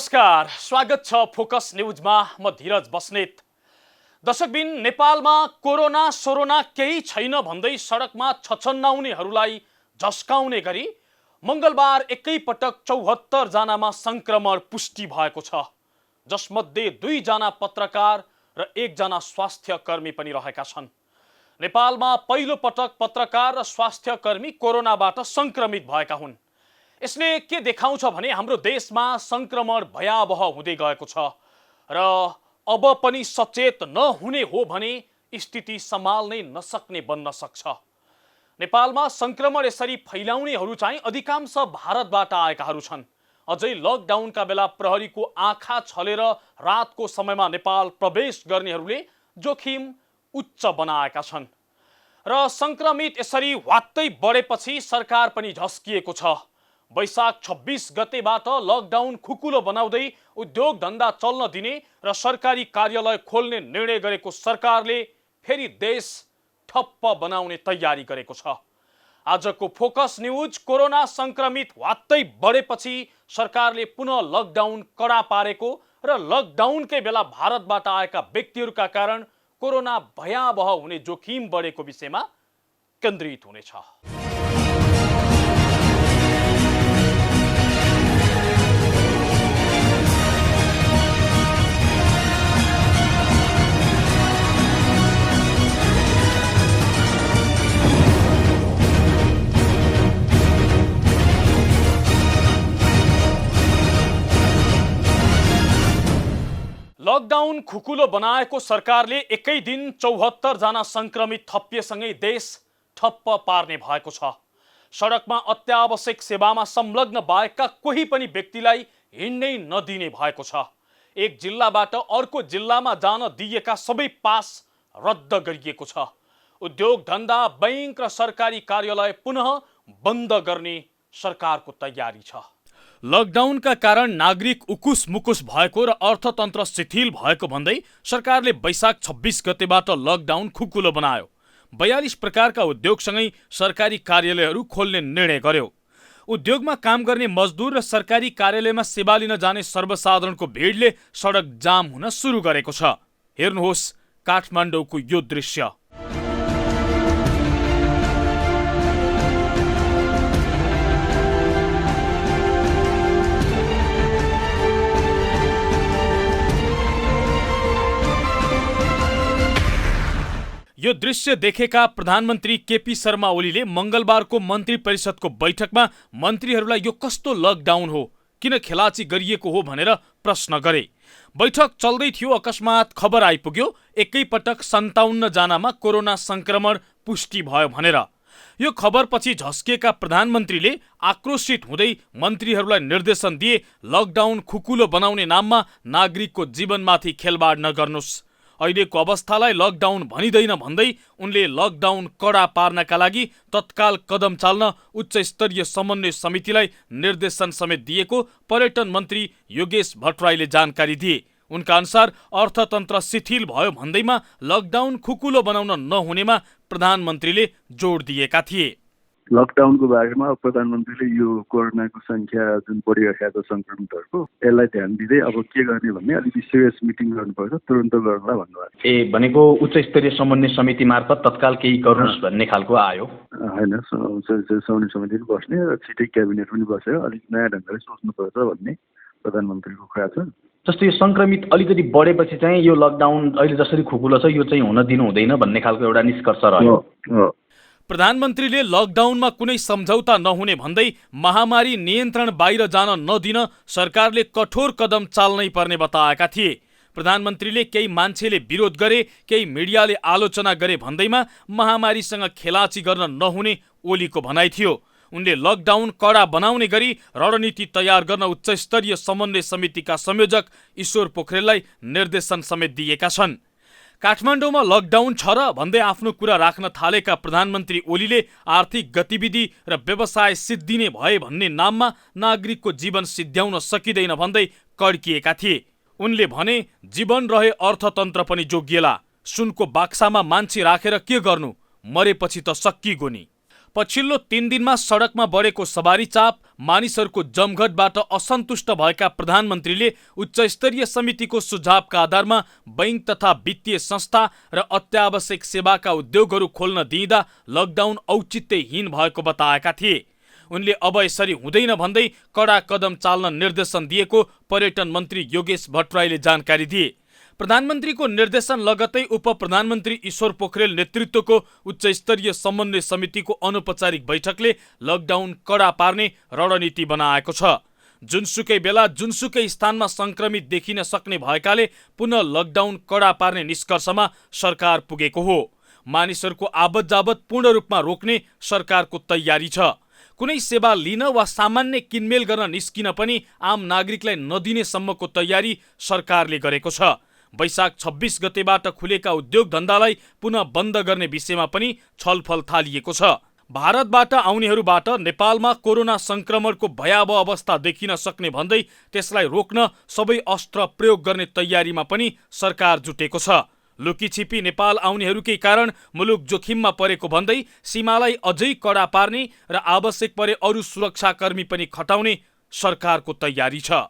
नमस्कार, स्वागत छ फोकस न्यूजमा। म धीरज बस्नेत। दर्शकबिन, नेपालमा कोरोना सोरोना केही छैन भन्दै सडकमा छछन्नाउनेहरूलाई झस्काउने गरी मंगलबार एकैपटक 74 जनामा संक्रमण पुष्टि भएको छ, जसमध्ये 2 जना पत्रकार र 1 जना स्वास्थ्य कर्मी पनि रहेका छन्। नेपालमा पहिलो पटक पत्रकार र स्वास्थ्य कर्मी कोरोनाबाट संक्रमित भएका हुन्। यसले के देखाउँछ भने हाम्रो देशमा संक्रमण भयावह हुँदै गएको छ र अब पनि सचेत नहुने हो भने स्थिति सम्हाल्नै नसक्ने बन्न सक्छ। नेपालमा संक्रमण यसरी फैलाउनेहरू चाहिँ अधिकांश भारतबाट आएकाहरू छन्। अझै लकडाउनका बेला प्रहरीको आँखा छलेर रातको समयमा नेपाल प्रवेश गर्नेहरूले जोखिम उच्च बनाएका छन् र संक्रमित यसरी वात्तै बढेपछि सरकार पनि झस्किएको छ। वैशाख 26 गतेबाट लकडाउन खुकुलो बनाउँदै उद्योग धन्दा चल्न दिने र सरकारी कार्यालय खोल्ने निर्णय गरेको सरकारले फेरि देश ठप्प बनाउने तयारी गरेको छ। आजको फोकस न्यूज कोरोना संक्रमित वात्तै बढेपछि सरकारले पुनः लकडाउन कडा पारेको र लकडाउनकै बेला भारतबाट आएका व्यक्तिहरूका कारण कोरोना भयावह हुने जोखिम बढेको विषयमा केन्द्रित हुनेछ। लकडाउन खुकुलो बनाएको सरकारले एकै दिन 74 जना संक्रमित थपिएसँगै देश ठप्प पार्ने भएको छ। सडकमा अत्यावश्यक सेवामा संलग्न भएका कोही पनि व्यक्तिलाई हिँड्नै नदिने भएको छ। एक जिल्लाबाट अर्को जिल्लामा जान दिएका सबै पास रद्द गरिएको छ। उद्योग धन्दा, बैंक र सरकारी कार्यालय पुनः बन्द गर्ने सरकारको तयारी छ। लकडाउनका कारण नागरिक उकुस मुकुस भएको र अर्थतन्त्र शिथिल भएको भन्दै सरकारले वैशाख 26 गतेबाट लकडाउन खुकुलो बनायो। 42 प्रकारका उद्योगसँगै सरकारी कार्यालयहरू खोल्ने निर्णय गर्यो। उद्योगमा काम गर्ने मजदुर र सरकारी कार्यालयमा सेवा लिन जाने सर्वसाधारणको भिडले सडक जाम हुन सुरु गरेको छ। हेर्नुहोस् काठमाडौँको यो दृश्य। यो दृश्य देखेका प्रधानमन्त्री केपी शर्मा ओलीले मंगलबारको मन्त्री परिषदको बैठकमा मन्त्रीहरूलाई यो कस्तो लकडाउन हो, किन खेलाची गरिएको हो भनेर प्रश्न गरे। बैठक चल्दै थियो, अकस्मात खबर आइपुग्यो एकैपटक 57 जनामा कोरोना संक्रमण पुष्टि भयो भनेर। यो खबरपछि झस्किएका प्रधानमन्त्रीले आक्रोशित हुँदै मन्त्रीहरूलाई निर्देशन दिए, लकडाउन खुकुलो बनाउने नाममा नागरिकको जीवनमाथि खेलबाड नगर्नुस्। अहिलेको अवस्थालाई लकडाउन भनिँदैन भन्दै उनले लकडाउन कडा पार्नका लागि तत्काल कदम चाल्न उच्च स्तरीय समन्वय समितिलाई निर्देशन समेत दिएको पर्यटन मन्त्री योगेश भट्टराईले जानकारी दिए। उनका अनुसार अर्थतन्त्र शिथिल भयो भन्दैमा लकडाउन खुकुलो बनाउन नहुनेमा प्रधानमन्त्रीले जोड दिएका थिए। लकडाउनको बारेमा प्रधानमन्त्रीले यो कोरोनाको संख्या जुन बढिरहेको छ संक्रमितहरूको, यसलाई ध्यान दिँदै अब के गर्ने भन्ने अलिकति सिरियस मिटिङ गर्नुपर्छ, तुरन्त गर्नला भन्नुभएको। भनेको उच्च स्तरीय समन्वय समिति मार्फत तत्काल केही गर्नुहोस् भन्ने खालको आयो होइन। समन्वय समिति पनि बस्ने र छिटै क्याबिनेट पनि बसेर अलिक नयाँ ढङ्गले सोच्नुपर्छ भन्ने प्रधानमन्त्रीको कुरा छ। जस्तो यो संक्रमित अलिकति बढेपछि चाहिँ यो लकडाउन अहिले जसरी खुकुलो छ यो चाहिँ हुन दिनु हुँदैन भन्ने खालको एउटा निष्कर्ष रह्यो। प्रधानमन्त्रीले लकडाउनमा कुनै सम्झौता नहुने भन्दै महामारी नियन्त्रण बाहिर जान नदिन सरकारले कठोर कदम चाल्नै पर्ने बताएका थिए। प्रधानमन्त्रीले केही मान्छेले विरोध गरे, केही मिडियाले आलोचना गरे भन्दैमा महामारीसँग खेलाची गर्न नहुने ओलीको भनाइ थियो। उनले लकडाउन कडा बनाउने गरी रणनीति तयार गर्न उच्च स्तरीय समन्वय समितिका संयोजक ईश्वर पोखरेललाई निर्देशन समेत दिएका छन्। काठमाडौँमा लकडाउन छ र भन्दै आफ्नो कुरा राख्न थालेका प्रधानमन्त्री ओलीले आर्थिक गतिविधि र व्यवसाय सिद्धिने भए भन्ने नाममा नागरिकको जीवन सिद्ध्याउन सकिँदैन भन्दै कड्किएका थिए। उनले भने, जीवन रहे अर्थतन्त्र पनि जोगिएला। सुनको बाक्सामा मान्छे राखेर के गर्नु, मरेपछि त सकिगो नि। पछिल्लो 3 दिनमा सडकमा बढेको सवारी चाप, मानिसहरूको जमघटबाट असन्तुष्ट भएका प्रधानमन्त्रीले उच्चस्तरीय समितिको सुझावका आधारमा बैंक तथा वित्तीय संस्था र अत्यावश्यक सेवाका उद्योगहरू खोल्न दिइँदा लकडाउन औचित्यहीन भएको बताएका थिए। उनले अब यसरी हुँदैन भन्दै कडा कदम चाल्न निर्देशन दिएको पर्यटन मन्त्री योगेश भट्टराईले जानकारी दिए। प्रधानमन्त्रीको निर्देशन लगत्तै उप प्रधानमन्त्री ईश्वर पोखरेल नेतृत्वको उच्चस्तरीय समन्वय समितिको अनौपचारिक बैठकले लकडाउन कडा पार्ने रणनीति बनाएको छ। जुनसुकै बेला जुनसुकै स्थानमा संक्रमित देखिन सक्ने भएकाले पुनः लकडाउन कडा पार्ने निष्कर्षमा सरकार पुगेको हो। मानिसहरूको आवत जावत पूर्ण रूपमा रोक्ने सरकारको तयारी छ। कुनै सेवा लिन वा सामान्य किनमेल गर्न निस्किन पनि आम नागरिकलाई नदिने सम्मको तयारी सरकारले गरेको छ। वैशाख 26 गतेबाट खुलेका उद्योग धन्दालाई पुनः बन्द गर्ने विषयमा पनि छलफल थालिएको छ। भारतबाट आउनेहरूबाट नेपालमा कोरोना संक्रमणको भयावह अवस्था देखिन सक्ने भन्दै त्यसलाई रोक्न सबै अस्त्र प्रयोग गर्ने तयारीमा पनि सरकार जुटेको छ। लुकीछिपी नेपाल आउनेहरूकै कारण मुलुक जोखिममा परेको भन्दै सीमालाई अझै कडा पार्ने र आवश्यक परे अरू सुरक्षाकर्मी पनि खटाउने सरकारको तयारी छ।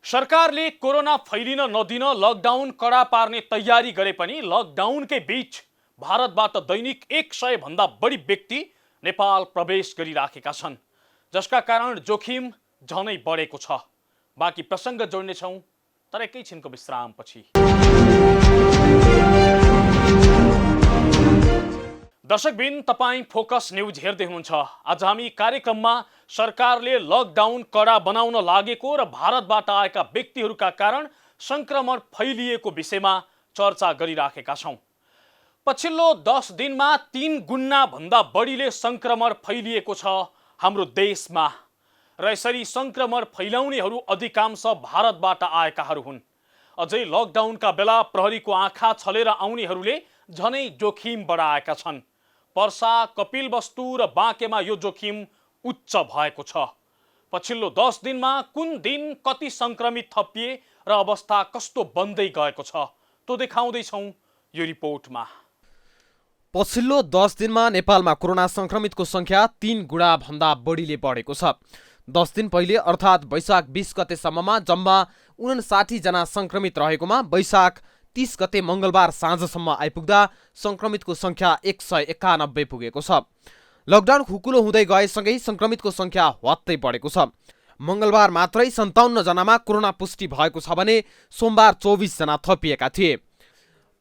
सरकारले कोरोना फैलिन नदिन लकडाउन कडा पार्ने तयारी गरे पनि लकडाउनकै बीच भारतबाट दैनिक 100 भन्दा बढी व्यक्ति नेपाल प्रवेश गरिराखेका छन्, जसका कारण जोखिम झनै बढेको छ। बाँकी प्रसङ्ग जोड्नेछौँ तर एकैछिनको विश्रामपछि। दर्शकबिन, तपाईं फोकस न्यूज हेर्दै हुनुहुन्छ। आज हामी कार्यक्रममा सरकारले लकडाउन कडा बनाउन लागेको र भारतबाट आएका व्यक्तिहरूका कारण संक्रमण फैलिएको विषयमा चर्चा गरिराखेका छौँ। पछिल्लो 10 दिनमा 3 गुणा भन्दा बढीले संक्रमण फैलिएको छ हाम्रो देशमा र यसरी संक्रमण फैलाउनेहरू अधिकांश भारतबाट आएकाहरू हुन्। अझै लकडाउनका बेला प्रहरीको आँखा छलेर आउनेहरूले झनै जोखिम बढाएका छन्। पर्सा, कपिलवस्तु र बाँकेमा यो जोखिम उच्च भएको छ। पछिल्लो 10 दिनमा कुन दिन कति संक्रमित थपिए र अवस्था कस्तो बन्दै गएको छ त्यो देखाउँदैछौँ यो रिपोर्टमा। पछिल्लो 10 दिनमा नेपालमा कोरोना संक्रमितको संख्या 3 गुणा भन्दा बढीले बढेको छ। 10 दिन पहिले अर्थात् वैशाख 20 गतेसम्ममा जम्मा 59 जना संक्रमित रहेकोमा वैशाख 30 गते मंगलबार साँझसम्म आइपुग्दा संक्रमितको संख्या 191 पुगेको छ। लकडाउन खुकुलो हुँदै गएसँगै संक्रमितको संख्या हवात्तै बढेको छ। मंगलबार मात्रै 57 जनामा कोरोना पुष्टि भएको छ भने सोमबार 24 जना थपिएका थिए।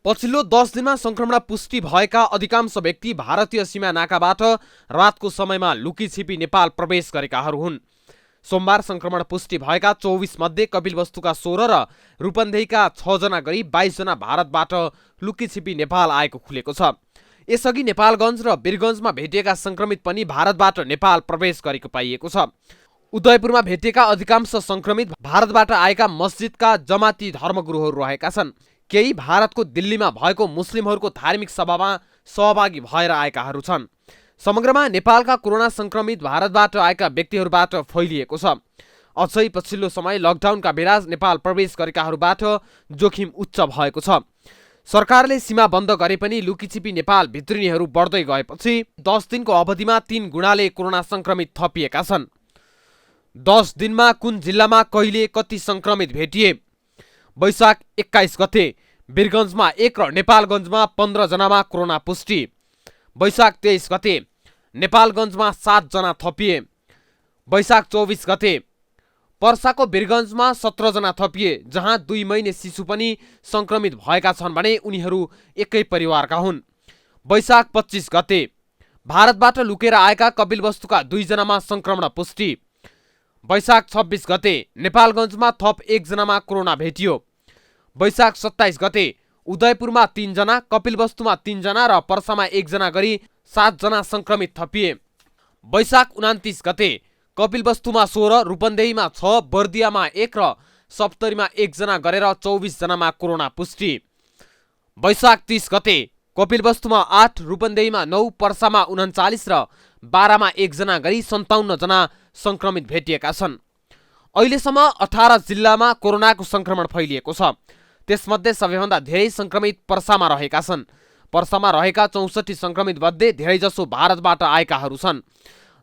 पछिल्लो 10 दिनमा संक्रमण पुष्टि भएका अधिकांश व्यक्ति भारतीय सीमा नाकाबाट रातको समयमा लुकीछिपी नेपाल प्रवेश गरेकाहरू हुन्। सोमबार संक्रमण पुष्टि भएका 24 मध्ये कपिलवस्तुका 16 र रूपन्देहीका 6 जना गरी 22 जना भारतबाट लुकीछिपी नेपाल आएको खुलेको छ। यसअघि नेपालगञ्ज र वीरगञ्जमा भेटिएका संक्रमित पनि भारतबाट नेपाल प्रवेश गरेको पाइएको छ। उदयपुरमा भेटिएका अधिकांश संक्रमित भारतबाट आएका मस्जिदका जमाती धर्मगुरुहरू रहेका छन्। केही भारतको दिल्लीमा भएको मुस्लिमहरूको धार्मिक सभामा सहभागी भएर आएकाहरू छन्। समग्रमा नेपालका कोरोना संक्रमित भारतबाट आएका व्यक्तिहरूबाट फैलिएको छ। अझै पछिल्लो समय लकडाउनका बेला नेपाल प्रवेश गरेकाहरूबाट जोखिम उच्च भएको छ। सरकारले सीमा बन्द गरे पनि लुकीछिपी नेपाल भित्रिनेहरू बढ्दै गएपछि 10 दिनको अवधिमा 3 गुणाले कोरोना संक्रमित थपिएका छन्। 10 दिनमा कुन जिल्लामा कहिले कति संक्रमित भेटिए? वैशाख 21 गते वीरगञ्जमा 1 र नेपालगञ्जमा 15 जनामा कोरोना पुष्टि। वैशाख 23 गते नेपालगञ्जमा 7 जना थपिए। वैशाख 24 गते पर्साको वीरगञ्जमा 17 जना थपिए, जहाँ 2 महिने शिशु पनि संक्रमित भएका छन् भने उनीहरू एकै परिवारका हुन्। वैशाख 25 गते भारतबाट लुकेर आएका कपिलवस्तुका 2 जनामा संक्रमण पुष्टि। वैशाख 26 गते नेपालगञ्जमा थप 1 जनामा कोरोना भेटियो। वैशाख 27 गते उदयपुरमा 3 जना, कपिलवस्तुमा 3 जना र पर्सामा 1 जना गरी 7 जना संक्रमित थपिए। वैशाख 29 गते कपिलवस्तुमा 16, रूपन्देहीमा 6, बर्दियामा 1 र सप्तरीमा 1 जना गरेर 24 जनामा कोरोना पुष्टि। वैशाख 30 गते कपिलवस्तुमा 8, रूपन्देहीमा 9, पर्सामा 39 र बारामा 1 जना गरी 57 जना संक्रमित भेटिएका छन्। अहिलेसम्म 18 जिल्लामा कोरोनाको संक्रमण फैलिएको छ। त्यसमध्ये सबैभन्दा धेरै संक्रमित पर्सामा रहेका छन्। पर्सामा रहेका 64 संक्रमित मध्ये धेरैजसो भारतबाट आएकाहरू छन्।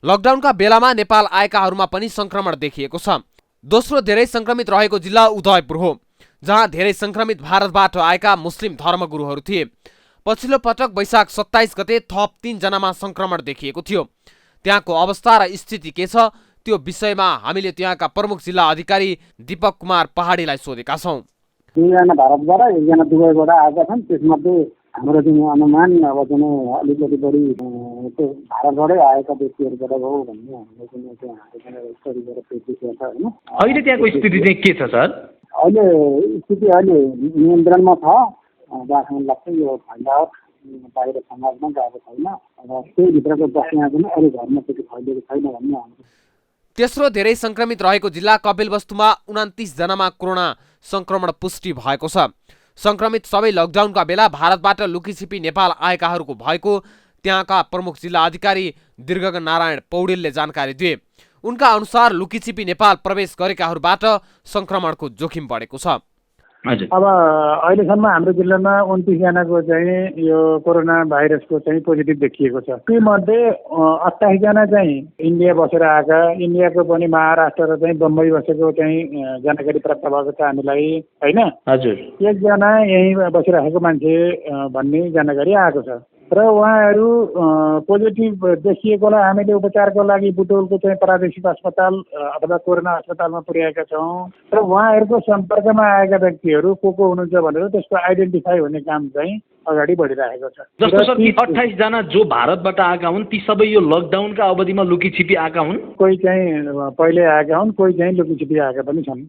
लकडाउनका बेलामा नेपाल आएकाहरूमा पनि संक्रमण देखिएको छ। दोस्रो धेरै संक्रमित रहेको जिल्ला उदयपुर हो, जहाँ धेरै संक्रमित भारतबाट आएका मुस्लिम धर्मगुरुहरू थिए। पछिल्लो पटक वैशाख 27 गते थप 3 जनामा संक्रमण देखिएको थियो। त्यहाँको अवस्था र स्थिति के छ त्यो विषयमा हामीले त्यहाँका प्रमुख जिल्ला अधिकारी दीपक कुमार पहाडीलाई सोधेका छौँ। 2 जना भारतबाट 1 जना दुबईबाट आएका छन्। त्यसमध्ये हाम्रो जुन अनुमान अब जुन अलिकति बढी भारतबाटै आएका व्यक्तिहरूबाट हो भन्ने हामीले कुनै त्यहाँ स्टडीबाट देखिएको छ होइन। अहिले त्यहाँको स्थिति चाहिँ के छ सर? अहिले स्थिति अहिले नियन्त्रणमा छ। जहाँसम्म लाग्छ यो फैलावट बाहिर समाजमा गएको छैन र त्यही भित्रको बस्ने पनि अरू घरमा त्यति फैलिएको छैन भन्ने हाम्रो। तेस्रो धेरै संक्रमित रहेको जिल्ला कपिलवस्तुमा 29 जनामा कोरोना संक्रमण पुष्टि भएको छ। संक्रमित सबै लकडाउनका बेला भारतबाट लुकीछिपी नेपाल आएकाहरूको भएको त्यहाँका प्रमुख जिल्ला अधिकारी दीर्घगन नारायण पौडेलले जानकारी दिए। उनका अनुसार लुकीछिपी नेपाल प्रवेश गरेकाहरूबाट संक्रमणको जोखिम बढेको छ। अब अहिलेसम्म हाम्रो जिल्लामा 29 जनाको चाहिँ यो कोरोना भाइरसको चाहिँ पोजिटिभ देखिएको छ। तीमध्ये 28 जना चाहिँ इन्डिया बसेर आएका, इन्डियाको पनि महाराष्ट्र र चाहिँ बम्बई बसेको चाहिँ जानकारी प्राप्त भएको छ हामीलाई होइन। हजुर। 1 जना यहीँ बसिरहेको मान्छे भन्ने जानकारी आएको छ र उहाँहरू पोजिटिभ देखिएकोलाई हामीले उपचारको लागि बुटवलको चाहिँ प्रादेशिक अस्पताल अथवा कोरोना अस्पतालमा पुर्याएका छौँ र उहाँहरूको सम्पर्कमा आएका व्यक्तिहरू को हुनुहुन्छ भनेर त्यसको आइडेन्टिफाई हुने काम चाहिँ अगाडि बढिरहेको छ। जस्तो सर ती 28 जना जो भारतबाट आएका हुन् ती सबै यो लकडाउनका अवधिमा लुकीछिपी आएका हुन्? कोही चाहिँ पहिले आएका हुन्, कोही चाहिँ लुकीछिपी आएका पनि छन्।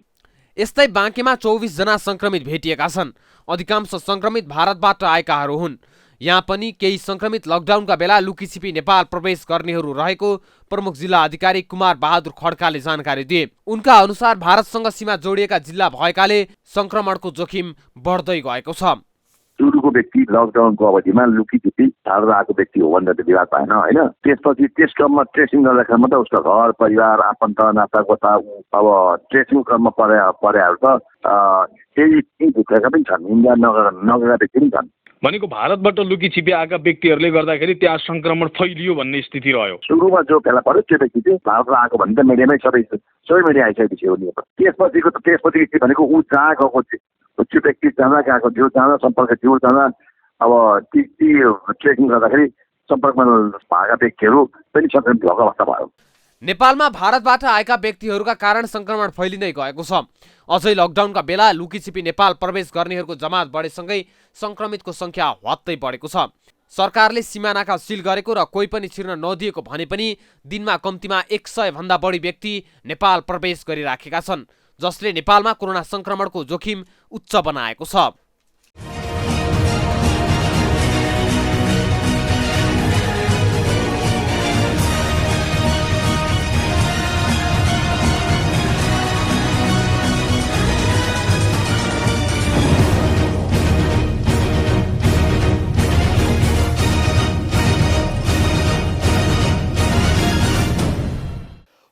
यस्तै बाँकेमा 24 जना संक्रमित भेटिएका छन्। अधिकांश संक्रमित भारतबाट आएकाहरू हुन्। यहाँ पनि केही संक्रमित लकडाउनका बेला लुकीछिपी नेपाल प्रवेश गर्नेहरू रहेको प्रमुख जिल्ला अधिकारी कुमार बहादुर खड्काले जानकारी दिए। उनका अनुसार भारतसँग सीमा जोडिएका जिल्ला भएकाले संक्रमणको जोखिम बढ्दै गएको छ। सुरुको व्यक्ति लकडाउनको अवधिमा लुकीछिपी भारत आएको व्यक्ति हो भनेर त विवाद भएन होइन। त्यसपछि त्यस क्रममा ट्रेसिङ गर्दाखेरि मात्रै उसको घर परिवार आफन्त नातागोता अब ट्रेसिङ क्रममा परेहरू त केही भित्रका पनि छन्, इन्डिया नगएका व्यक्ति पनि छन्। भनेको भारतबाट लुकीछिपी आएका व्यक्तिहरूले गर्दाखेरि त्यहाँ संक्रमण फैलियो भन्ने स्थिति रह्यो। सुरुमा जो फेला पर्यो त्यो व्यक्ति चाहिँ भारतबाट आएको भने त मिडियामै सबै मिडिया आइसकेपछि हो नि। त्यसपछि के भनेको ऊ जहाँ गएको त्यो व्यक्ति जहाँ गएको थियो, जहाँ सम्पर्क थियो, जहाँ अब ती ट्रेकिङ गर्दाखेरि सम्पर्कमा भएका व्यक्तिहरू पनि संक्रमित भएको अवस्था भयो। नेपालमा भारतबाट आएका व्यक्तिहरूका कारण संक्रमण फैलिँदै गएको छ। अझै लकडाउनका बेला लुकीछिपी नेपाल प्रवेश गर्नेहरूको जमात बढेसँगै संक्रमितको संख्या हत्तै बढेको छ। सरकारले सीमानाका सिल गरेको र कोही पनि छिर्न नदिएको भने पनि दिनमा कम्तीमा 100 भन्दा बढी व्यक्ति नेपाल प्रवेश गरिराखेका छन्, जसले नेपालमा कोरोना संक्रमणको जोखिम उच्च बनाएको छ।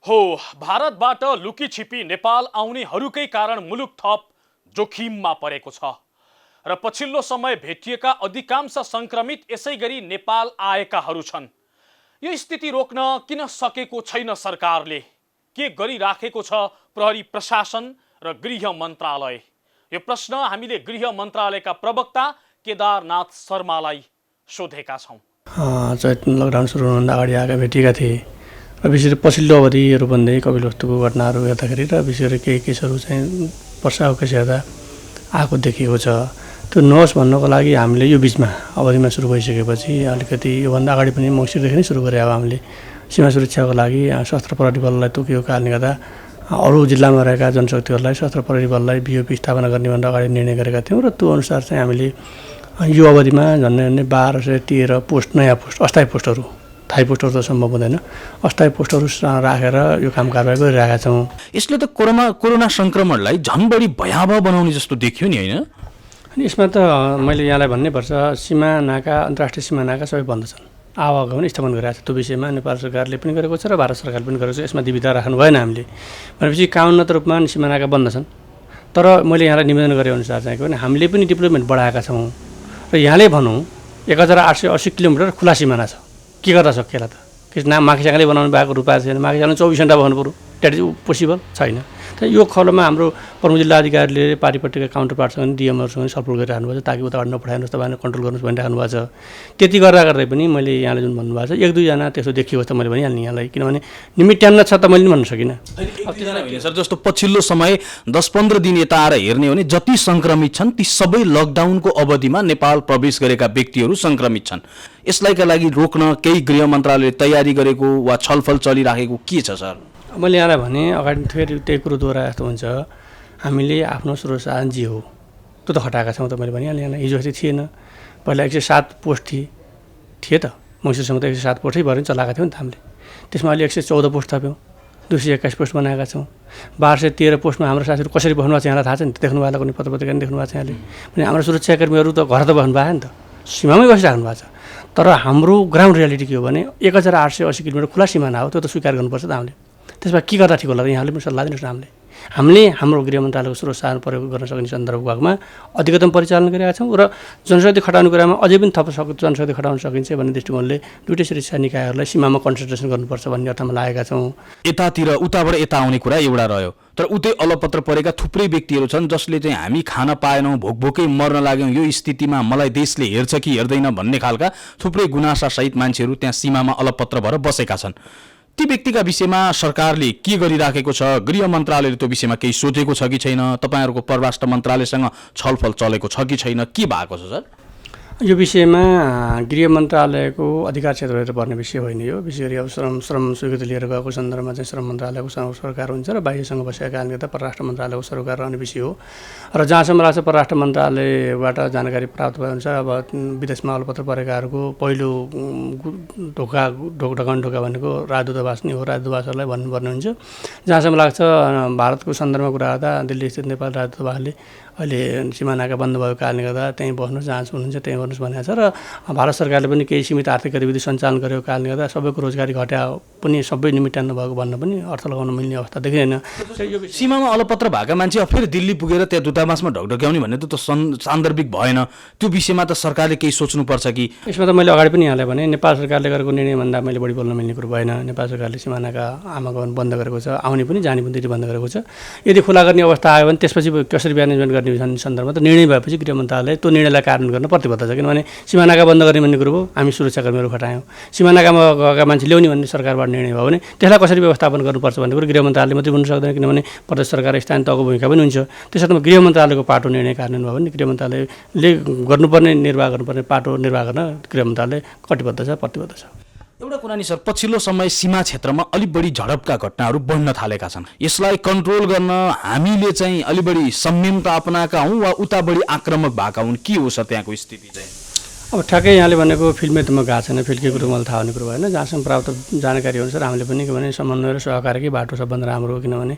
हो, भारतबाट लुकीछिपी नेपाल आउनेहरूकै कारण मुलुक थप जोखिममा परेको छ र पछिल्लो समय भेटिएका अधिकांश संक्रमित यसै गरी नेपाल आएकाहरू छन्। यो स्थिति रोक्न किन सकेको छैन सरकारले? के गरिराखेको छ प्रहरी प्रशासन र गृह मन्त्रालय? यो प्रश्न हामीले गृह मन्त्रालयका प्रवक्ता केदारनाथ शर्मालाई सोधेका छौँ। चैत लकडाउन सुरु हुनुभन्दा अगाडि आएका भेटिएका थिए र विशेष पछिल्लो अवधिहरू भन्दै कपिलवस्तुको घटनाहरू हेर्दाखेरि र विशेष केही केसहरू चाहिँ वर्षाको केस हेर्दा आएको देखिएको छ। त्यो नहोस् भन्नको लागि हामीले यो बिचमा अवधिमा सुरु भइसकेपछि अलिकति योभन्दा अगाडि पनि मङ्सिरदेखि नै सुरु गरे अब हामीले सीमा सुरक्षाको लागि सशस्त्र प्रहरी बललाई तोकिएको कारणले गर्दा अरू जिल्लामा रहेका जनशक्तिहरूलाई सशस्त्र प्रहरी बललाई बिओपी स्थापना गर्ने भनेर अगाडि निर्णय गरेका थियौँ र त्यो अनुसार चाहिँ हामीले यो अवधिमा झन्डै 1213 पोस्ट नयाँ पोस्ट अस्थायी पोस्टहरू स्थायी पोस्टहरू त सम्भव हुँदैन। अस्थायी पोस्टहरू राखेर यो काम कारबाही गरिरहेका छौँ। यसले त कोरोना सङ्क्रमणलाई झन् बढी भयावह बनाउने जस्तो देखियो नि, होइन? अनि यसमा त मैले यहाँलाई भन्नै पर्छ, सीमा नाका, अन्तर्राष्ट्रिय सीमा नाका सबै बन्द छन्। आवागमन स्थापना गरिरहेको छ। त्यो विषयमा नेपाल सरकारले पनि गरेको छ र भारत सरकारले पनि गरेको छ। यसमा दुविधा राख्नु भएन हामीले। भनेपछि कानुनगत रूपमा सीमा नाका बन्द छन्। तर मैले यहाँलाई निवेदन गरे अनुसार चाहिँ के भने हामीले पनि डेभलपमेन्ट बढाएका छौँ र यहाँले भनौँ 1880 किलोमिटर खुला सिमाना छ। के गर्दा सकिएला त? माखीसाङले बनाउनु भएको रुपा छैन। माखीसाङले 24 घण्टा बस्नु पऱ्यो। द्याट इज पोसिबल छैन। तर यो खलमा हाम्रो प्रमुख जिल्ला अधिकारीले पार्टीपट्टिका काउन्टर पार्टसँग डिएमहरूसँग छलफल गरिरहनु भएको छ, ताकि उताबाट नपठाइनुहोस्, तपाईँले कन्ट्रोल गर्नुहोस् भनिराख्नु भएको छ। त्यति गर्दै पनि मैले यहाँले जुन भन्नुभएको छ 1-2 जना त्यस्तो देखिएको त मैले भनिहाल्ने यहाँलाई, किनभने निमित्यान्न छ त मैले पनि भन्न सकिनँ। सर, जस्तो पछिल्लो समय 10-15 दिन यता आएर हेर्ने हो भने जति सङ्क्रमित छन् ती सबै लकडाउनको अवधिमा नेपाल प्रवेश गरेका व्यक्तिहरू सङ्क्रमित छन्। यसलाईका लागि रोक्न केही गृह मन्त्रालयले तयारी गरेको वा छलफल चलिराखेको के छ सर? मैले यहाँलाई भने अगाडि फेरि त्यही कुरो दोहोऱ्याए जस्तो हुन्छ। हामीले आफ्नो सुरक्षा जे हो त्यो त हटाएका छौँ त मैले भनिहालेँ यहाँलाई। हिजो अस्ति थिएन, पहिला 107 पोस्ट थिए त, मङ्सिरसम्म त 107 पोस्टै भएर चलाएका थियौँ नि त हामीले। त्यसमा अहिले 114 पोस्ट थप्यौँ, 221 पोस्ट बनाएका छौँ। 1213 पोस्टमा हाम्रो साथीहरू कसरी बस्नु भएको छ यहाँलाई थाहा छ नि, देख्नु भएको कुनै पत्रपत्रिका देख्नु भएको छ यहाँले। भने हाम्रो सुरक्षाकर्मीहरू त घर त बस्नु भएको नि त, सीमामै बसिराख्नु भएको छ। तर हाम्रो ग्राउन्ड रियालिटी के हो भने 1880 किलोमिटर खुला सिमाना हो, त्यो त स्वीकार गर्नुपर्छ त हामीले। त्यसमा के गर्दा ठिक होला त यहाँले पनि सल्लाह दिनुहोस् न। हामीले हाम्रो गृह मन्त्रालयको सुरक्षा प्रयोग गर्न सक्ने सन्दर्भ विभागमा अधिकतम परिचालन गरिरहेका छौँ र जनशक्ति खटाउने कुरामा अझै पनि थप जनशक्ति खटाउन सकिन्छ भन्ने दृष्टिकोणले दुईटै सुरक्षा निकायहरूलाई सीमामा कन्सन्ट्रेसन गर्नुपर्छ भन्ने अर्थमा लागेका छौँ। यतातिर उताबाट यता आउने कुरा एउटा रह्यो, तर उतै अलपत्र परेका थुप्रै व्यक्तिहरू छन् जसले चाहिँ हामी खान पाएनौँ, भोकभोकै मर्न लाग्यौँ, यो स्थितिमा मलाई देशले हेर्छ कि हेर्दैन भन्ने खालका थुप्रै गुनासासहित मान्छेहरू त्यहाँ सीमामा अलपत्र भएर बसेका छन्। ती व्यक्तिका विषयमा सरकारले के गरिराखेको छ? गृह मन्त्रालयले त्यो विषयमा केही सोचेको छ कि छैन? तपाईँहरूको परराष्ट्र मन्त्रालयसँग छलफल चलेको छ कि छैन? के भएको छ सर? यो विषयमा गृह मन्त्रालयको अधिकार क्षेत्रभित्र पर्ने विषय होइन। यो विशेष गरी अब श्रम स्वीकृति लिएर गएको सन्दर्भमा चाहिँ श्रम मन्त्रालयको सरकार हुन्छ र बाह्यसँग बसेका कारणले गर्दा परराष्ट्र मन्त्रालयको सरकार रहने विषय हो। र जहाँसम्म लाग्छ परराष्ट्र मन्त्रालयबाट जानकारी प्राप्त भएअनुसार अब विदेशमा अलपत्र परेकाहरूको पहिलो ढोका भनेको राजदूतावास नै हो। राजदूतावासहरूलाई भन्नुपर्ने हुन्छ। जहाँसम्म लाग्छ भारतको सन्दर्भमा कुरा गर्दा दिल्ली स्थित नेपाल राजदूतावासले अहिले सीमा नाका बन्द भएको कारणले गर्दा त्यहीँ बस्नुहोस्, जहाँ हुनुहुन्छ त्यहीँ गर्नुहोस् भनेको छ। र भारत सरकारले पनि केही सीमित आर्थिक गतिविधि सञ्चालन गरेको कारणले गर्दा सबैको रोजगारी घट्या पनि सबै निमित्तान्न भएको भन्न पनि अर्थ लगाउन मिल्ने अवस्था देखिँदैन। सीमामा अलपत्र भएका मान्छे फेरि दिल्ली पुगेर त्यहाँ दूतावासमा ढकढक्याउने भन्ने त सान्दर्भिक भएन। त्यो विषयमा त सरकारले केही सोच्नुपर्छ कि? यसमा त मैले अगाडि पनि यहाँलाई भने नेपाल सरकारले गरेको निर्णयभन्दा मैले बढी बोल्न मिल्ने कुरो भएन। नेपाल सरकारले सीमा नाका आवागमन बन्द गरेको छ, आउने पनि जाने पनि बन्द गरेको छ। यदि खुला गर्ने अवस्था आयो भने त्यसपछि कसरी म्यानेजमेन्ट गर्ने सन्दर्भमा त निर्णय भएपछि गृह मन्त्रालयले त्यो निर्णयलाई कार्यान्वयन गर्न प्रतिबद्ध छ। किनभने सीमा नाका बन्द गर्ने भन्ने कुरो हो, हामी सुरक्षाकर्मीहरू खटायौँ। सीमा नाकामा गएका मान्छे ल्याउने भन्ने सरकारबाट निर्णय भयो भने त्यसलाई कसरी व्यवस्थापन गर्नुपर्छ भन्ने कुरो गृह मन्त्रालयले मात्रै भन्नु सक्दैन, किनभने प्रदेश सरकार स्थानीय तहको भूमिका पनि हुन्छ। त्यसर्थ गृह मन्त्रालयको पाटो निर्णय कार्यान्वयन भयो भने गृह मन्त्रालयले गर्नुपर्ने निर्वाह गर्नुपर्ने पाटो निर्वाह गर्न गृह मन्त्रालय कटिबद्ध छ, प्रतिबद्ध छ। एउटा कुरा नि सर, पछिल्लो समय सीमा क्षेत्रमा अलिक बढी झडपका घटनाहरू बढ्न थालेका छन्। यसलाई कन्ट्रोल गर्न हामीले चाहिँ अलि बढी संयमता अपनाएका हौँ वा उता बढी आक्रामक भएका हुन्? के हो सर त्यहाँको स्थिति चाहिँ? अब ठ्याक्कै यहाँले भनेको फिल्डमै त म गएको छैन, फिल्डकै कुरो मलाई थाहा हुने कुरो भएन। जहाँसम्म प्राप्त जानकारी अनुसार हामीले पनि के भने समन्वय र सहकार्यकै बाटो सबभन्दा राम्रो हो, किनभने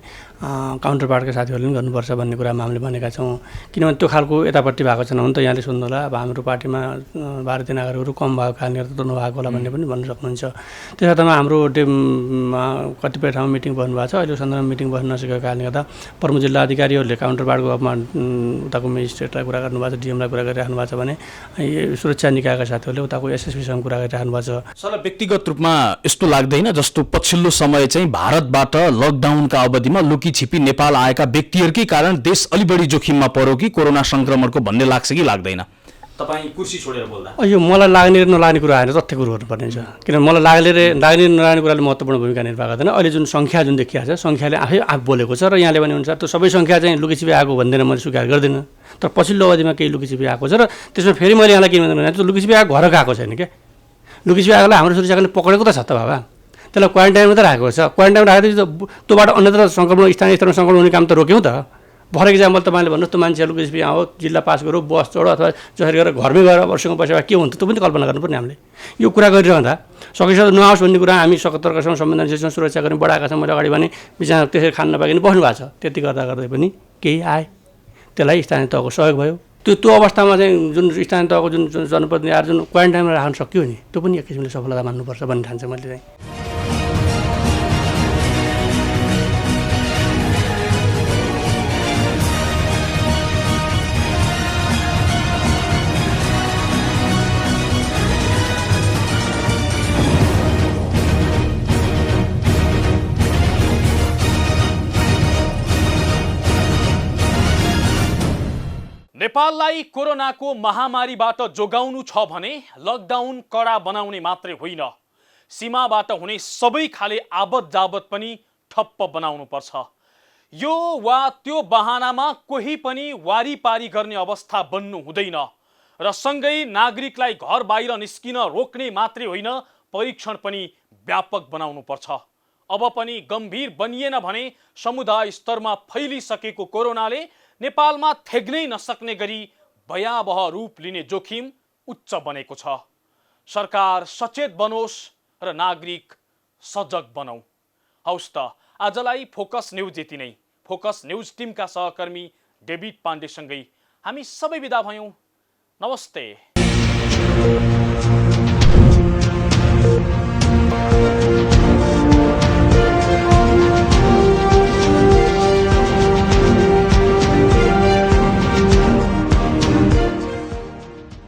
काउन्टर पार्टका साथीहरूले पनि गर्नुपर्छ भन्ने कुरामा हामीले भनेका छौँ। किनभने त्यो खालको यतापट्टि भएको छैन भने त यहाँले सुन्नु होला, अब हाम्रो पार्टीमा भारतीय नागरिकहरू कम भएको कारणले गर्दा त नभएको होला भन्ने पनि भन्न सक्नुहुन्छ। त्यसर्थमा हाम्रो कतिपय ठाउँमा मिटिङ बस्नुभएको छ। अहिले सन्दर्भमा मिटिङ बस्न नसकेको कारणले गर्दा प्रमुख जिल्ला अधिकारीहरूले काउन्टर पार्टको अपमा उताको मेजिस्ट्रेटलाई कुरा गर्नुभएको छ, डिएमलाई कुरा गरिराख्नु भएको छ भने सुरक्षा निकायका साथीहरूले उताको एसएसपीसँग कुरा गरिराख्नु भएको छ। सर व्यक्तिगत रूपमा यस्तो लाग्दैन जस्तो पछिल्लो समय चाहिँ भारतबाट लकडाउनका अवधिमा लुकी छिपी नेपाल आएका व्यक्तिहरूकै कारण देश अलि बढी जोखिममा पर्यो कि कोरोना संक्रमणको भन्ने लाग्छ कि लाग्दैन? तपाईँ कुर्सी छोडेर बोल्दा यो मलाई लाग्ने र नलाग्ने कुरा आएर तथ्य कुरो गर्नुपर्ने छ। किनभने मलाई लाग्ने नलाग्ने कुराले महत्त्वपूर्ण भूमिका निर्वाह गर्दैन। अहिले जुन सङ्ख्या जुन देखिएको छ सङ्ख्याले आफै बोलेको छ र यहाँले भने अनुसार त्यो सबै सङ्ख्या चाहिँ लुकीछिपी आएको भन्दैन मैले स्वीकार गर्दिनँ। तर पछिल्लो अवधिमा केही लुकीछिपी आएको छ र त्यसमा फेरि मैले यहाँलाई के भन्नु त्यो लुकीछिपी आएको घर गएको छैन क्या। लुकीछिपी आएकोलाई हाम्रो सुरक्षाले पक्रेको त छ त बाबा, त्यसलाई क्वारेन्टाइनमा त राखेको छ। क्वारेन्टाइनमा राखेपछि त्योबाट अन्यत्र सङ्क्रमण स्थानीय स्तरमा सङ्क्रमण हुने काम त रोक्यौँ त। फर इक्जाम्पल तपाईँले भन्नुहोस् त मान्छेहरूको यसपछि आऊ जिल्ला पास गरौँ बस चढो अथवा जसरी गरेर घरमै गएर वर्षको पैसा के हुन्छ त्यो पनि कल्पना गर्नुपर्ने हामीले यो कुरा गरिरहँदा सकेसम्म नआओस् भन्ने कुरा हामी सतर्कसँग संवेदनशीलसँग सुरक्षा गर्ने बढाएका छौँ। मैले अगाडि भने बिचमा त्यसरी खान नपाइकन बस्नु भएको छ। त्यति गर्दा गर्दै पनि केही आए, त्यसलाई स्थानीय तहको सहयोग भयो। त्यो अवस्थामा चाहिँ जुन स्थानीय तहको जुन जनप्रतिनिधि आएर जुन क्वारेन्टाइनमा राख्न सक्यो नि त्यो पनि एक किसिमले सफलता मान्नुपर्छ भन्ने ठान्छु मैले चाहिँ। नेपाललाई कोरोनाको महामारीबाट जोगाउनु छ भने लकडाउन कडा बनाउने मात्रै होइन, सीमाबाट हुने सबै खाले आबत जाबत पनि ठप्प बनाउनु पर्छ। यो वा त्यो बहानामा कोही पनि वारीपारी गर्ने अवस्था बन्नु हुँदैन र सँगै नागरिकलाई घर बाहिर निस्किन रोक्ने मात्रै होइन, परीक्षण पनि व्यापक बनाउनु पर्छ। अब पनि गम्भीर बनिएन भने समुदाय स्तरमा फैलिसकेको कोरोनाले नेपालमा थेग्नै नसक्ने गरी भयावह रूप लिने जोखिम उच्च बनेको छ। सरकार सचेत बनोस् र नागरिक सजग बनौं। हौस् त आजलाई फोकस न्यूज यति नै। फोकस न्यूज टिमका सहकर्मी डेभिड पाण्डेसँगै हामी सबै बिदा भयौं। नमस्ते।